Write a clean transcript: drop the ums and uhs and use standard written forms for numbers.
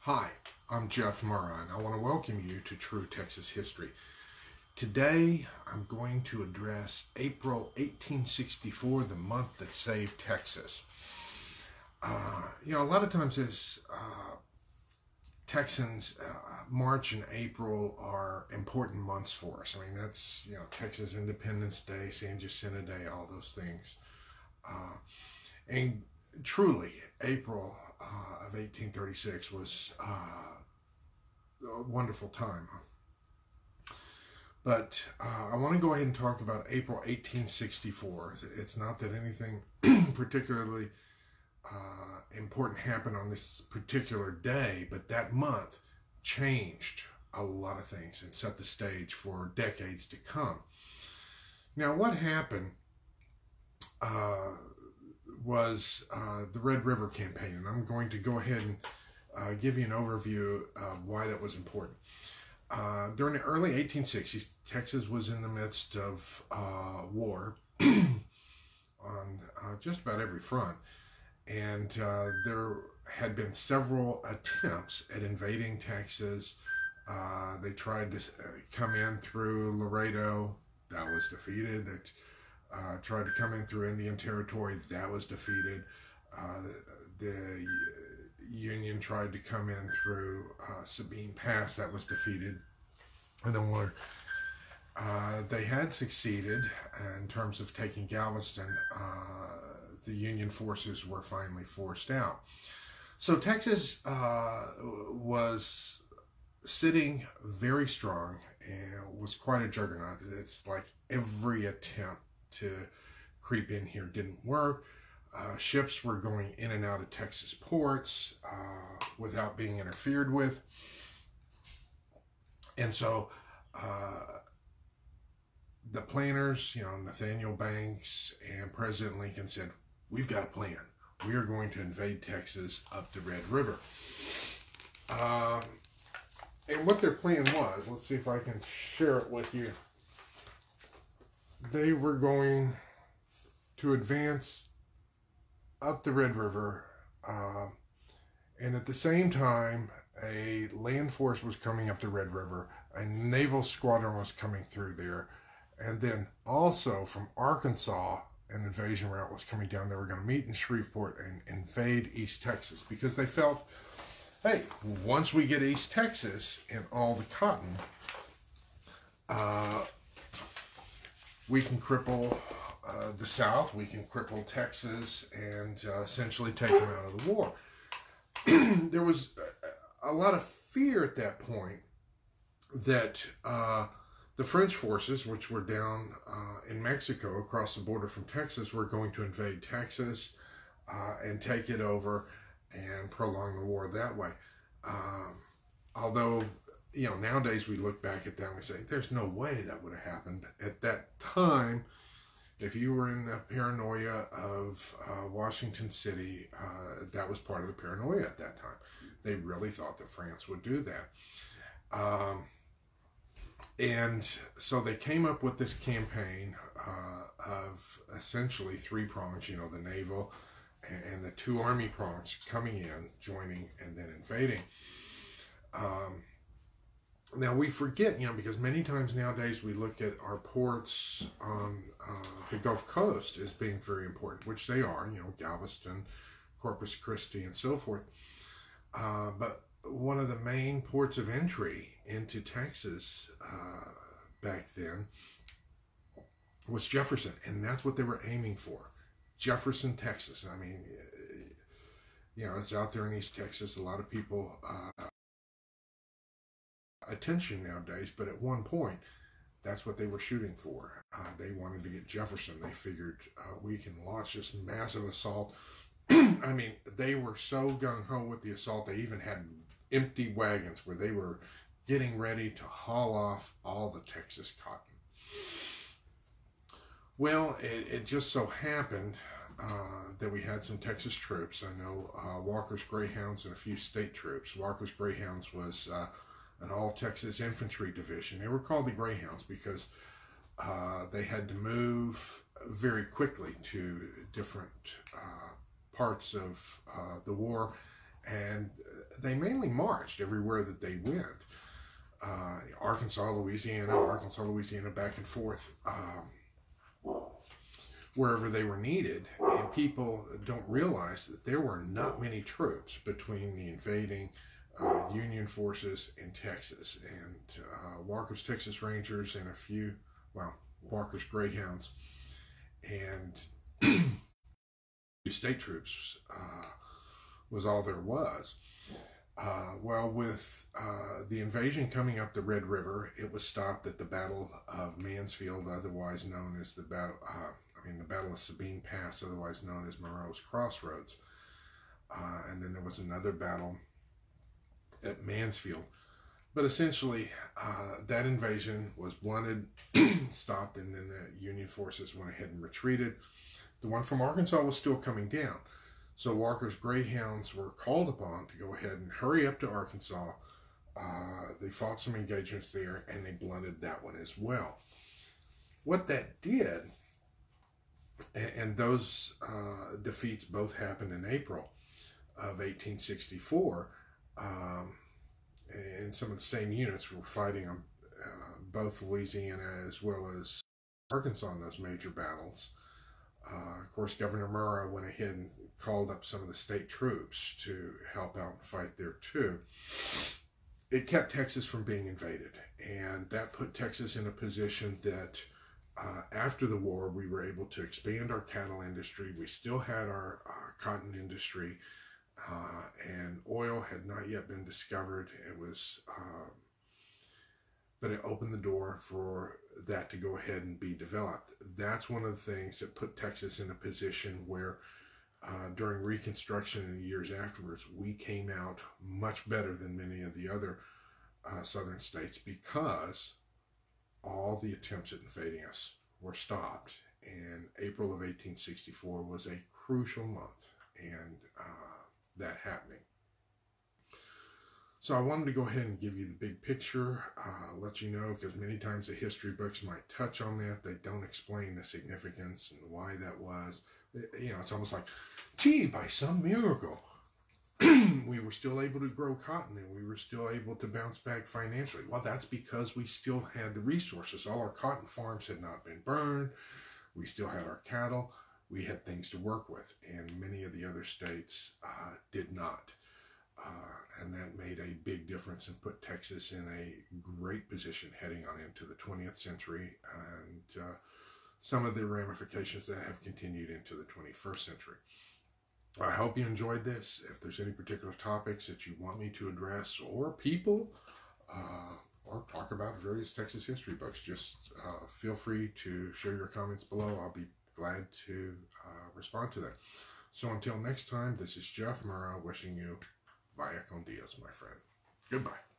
Hi, I'm Jeff Murrah, and I want to welcome you to True Texas History. Today, I'm going to address April 1864, the month that saved Texas. A lot of times as Texans, March and April are important months for us. I mean, that's, Texas Independence Day, San Jacinto Day, all those things. And truly, April of 1836 was a wonderful time. But I want to go ahead and talk about April 1864. It's not that anything particularly important happened on this particular day, but that month changed a lot of things and set the stage for decades to come. Now, what happened was the Red River Campaign, and I'm going to go ahead and give you an overview of why that was important. During the early 1860s, Texas was in the midst of war on just about every front, and there had been several attempts at invading Texas. They tried to come in through Laredo. That was defeated. They tried to come in through Indian Territory. That was defeated. The Union tried to come in through Sabine Pass. That was defeated. And then they had succeeded in terms of taking Galveston. The Union forces were finally forced out. So Texas was sitting very strong and was quite a juggernaut. It's like every attempt to creep in here didn't work. Ships were going in and out of Texas ports without being interfered with. And so the planners, Nathaniel Banks and President Lincoln said, we've got a plan. We are going to invade Texas up the Red River. And what their plan was, let's see if I can share it with you. They were going to advance up the Red River, and at the same time, a land force was coming up the Red River, a naval squadron was coming through there, and then also from Arkansas, an invasion route was coming down. They were going to meet in Shreveport and invade East Texas because they felt, hey, once we get East Texas and all the cotton, we can cripple the South, we can cripple Texas, and essentially take them out of the war. There was a lot of fear at that point that the French forces, which were down in Mexico across the border from Texas, were going to invade Texas and take it over and prolong the war that way. Although, nowadays we look back at that and we say, there's no way that would have happened. At that time, if you were in the paranoia of Washington City, that was part of the paranoia at that time. They really thought that France would do that. And so they came up with this campaign of essentially three prongs, the naval and the two army prongs coming in, joining, and then invading. Now we forget, because many times nowadays we look at our ports on the Gulf Coast as being very important, which they are, Galveston, Corpus Christi, and so forth. But one of the main ports of entry into Texas back then was Jefferson, and that's what they were aiming for. Jefferson, Texas. I mean, it's out there in East Texas. A lot of people attention nowadays, but at one point, that's what they were shooting for. They wanted to get Jefferson. They figured we can launch this massive assault. I mean, they were so gung-ho with the assault, they even had empty wagons where they were getting ready to haul off all the Texas cotton. Well, it just so happened that we had some Texas troops. I know Walker's Greyhounds and a few state troops. Walker's Greyhounds was an all-Texas infantry division. They were called the Greyhounds because they had to move very quickly to different parts of the war, and they mainly marched everywhere that they went. Arkansas, Louisiana, back and forth, wherever they were needed. And people don't realize that there were not many troops between the invading Union forces in Texas. And Walker's Texas Rangers and a few, Walker's Greyhounds and state troops was all there was. With the invasion coming up the Red River, it was stopped at the Battle of Mansfield, otherwise known as the Battle of Sabine Pass, otherwise known as Moreau's Crossroads. And then there was another battle at Mansfield. But essentially, that invasion was blunted, stopped, and then the Union forces went ahead and retreated. The one from Arkansas was still coming down. So Walker's Greyhounds were called upon to go ahead and hurry up to Arkansas. They fought some engagements there, and they blunted that one as well. What that did, and those defeats both happened in April of 1864, and some of the same units were fighting on both Louisiana as well as Arkansas in those major battles. Of course, Governor Murrah went ahead and called up some of the state troops to help out and fight there too. It kept Texas from being invaded, and that put Texas in a position that after the war, we were able to expand our cattle industry. We still had our cotton industry, and oil had not yet been discovered. It was, but it opened the door for that to go ahead and be developed. That's one of the things that put Texas in a position where during Reconstruction and the years afterwards, we came out much better than many of the other southern states, because all the attempts at invading us were stopped. And April of 1864 was a crucial month, and that happening. So I wanted to go ahead and give you the big picture, let you know, because many times the history books might touch on that. They don't explain the significance and why that was. You know, it's almost like, gee, by some miracle, we were still able to grow cotton and we were still able to bounce back financially. Well, that's because we still had the resources. All our cotton farms had not been burned. We still had our cattle. We had things to work with, and many of the other states did not. And that made a big difference and put Texas in a great position heading on into the 20th century, and some of the ramifications that have continued into the 21st century. I hope you enjoyed this. If there's any particular topics that you want me to address, or people, or talk about various Texas history books, just feel free to share your comments below. I'll be glad to respond to them. So until next time, this is Jeff Murrah wishing you vaya con Dios, my friend. Goodbye.